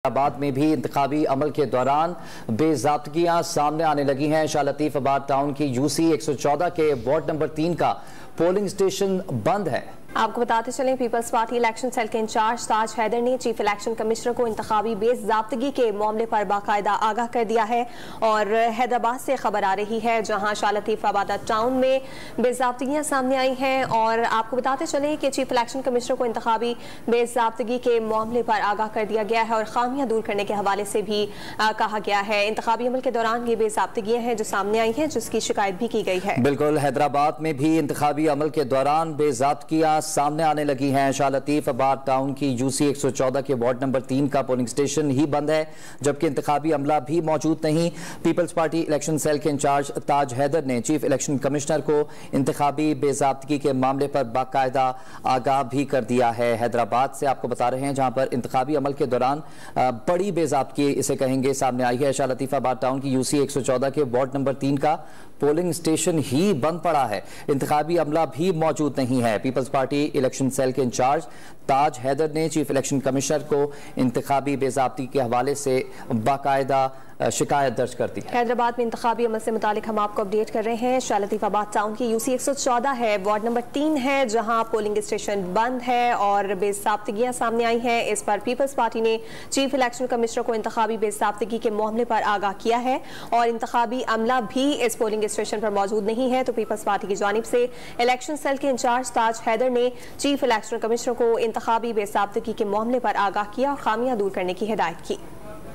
हैदराबाद में भी इंतखाबी अमल के दौरान बेज़ाब्तगियां सामने आने लगी हैं। शाह लतीफ आबाद टाउन की यूसी 114 के वार्ड नंबर 3 का पोलिंग स्टेशन बंद है। आपको बताते चलें, पीपल्स पार्टी इलेक्शन सेल के इंचार्ज ताज हैदर ने चीफ इलेक्शन कमिश्नर को इंतखाबी बेज़ाब्तगी के मामले पर बाकायदा आगाह कर दिया है। और हैदराबाद से खबर आ रही है जहां शाह लतीफ आबाद टाउन में बेज़ाब्तगियां सामने आई हैं। और आपको बताते चलें कि चीफ इलेक्शन कमिश्नर को इंतखाबी बेज़ाब्तगी के मामले पर आगाह कर दिया गया है और खामियां दूर करने के हवाले से भी कहा गया है। इंतखाबी अमल के दौरान ये बेज़ाब्तगियां हैं जो सामने आई हैं, जिसकी शिकायत भी की गई है। बिल्कुल, हैदराबाद में भी इंतखाबी अमल के दौरान बेज़ाब्तगियां सामने आने लगी हैं। शाह लतीफ आबाद टाउन की यूसी 114 के वार्ड नंबर 3 का पोलिंग स्टेशन ही बंद है, जबकि इंतखाबी अमला भी मौजूद नहीं। पीपल्स पार्टी इलेक्शन सेल के इंचार्ज ताज हैदर ने चीफ इलेक्शन कमिश्नर को इंतखाबी बेज़ाब्तगी के मामले पर बाकायदा आगाह भी कर दिया है। हैदराबाद से आपको बता रहे हैं जहां पर इंतखाबी अमल के दौरान बड़ी बेज़ाब्तगी इसे कहेंगे सामने आई है। शाह लतीफ आबाद टाउन की यूसी 114 के वार्ड नंबर 3 का पोलिंग स्टेशन ही बंद पड़ा है, इंतखाबी अमला भी मौजूद नहीं है। पीपल्स पार्टी इलेक्शन सेल के इंचार्ज ताज हैदर ने चीफ इलेक्शन कमिश्नर को इंतखाबी बेज़ाब्तगी के हवाले से बाकायदा शिकायत दर्ज कर दी है। हैदराबाद में इंतखाबी अमल से मुतालिक हम आपको अपडेट कर रहे हैं। शाह लतीफ आबाद टाउन की यूसी 114 है, वार्ड नंबर 3 है, जहां पोलिंग स्टेशन बंद है और बेज़ाब्तगियां सामने आई हैं। इस पर पीपल्स पार्टी ने चीफ इलेक्शन कमिश्नर को इंतखाबी बेज़ाब्तगी के मामले पर आगाह किया है और इंतखाबी अमला भी इस पोलिंग स्टेशन पर मौजूद नहीं है। तो पीपल्स पार्टी की जानिब से इलेक्शन सेल के इंचार्ज ताज हैदर ने चीफ इलेक्शन कमिश्नर को इंतखाबी बेज़ाब्तगी के मामले पर आगाह किया और खामियां दूर करने की हिदायत की।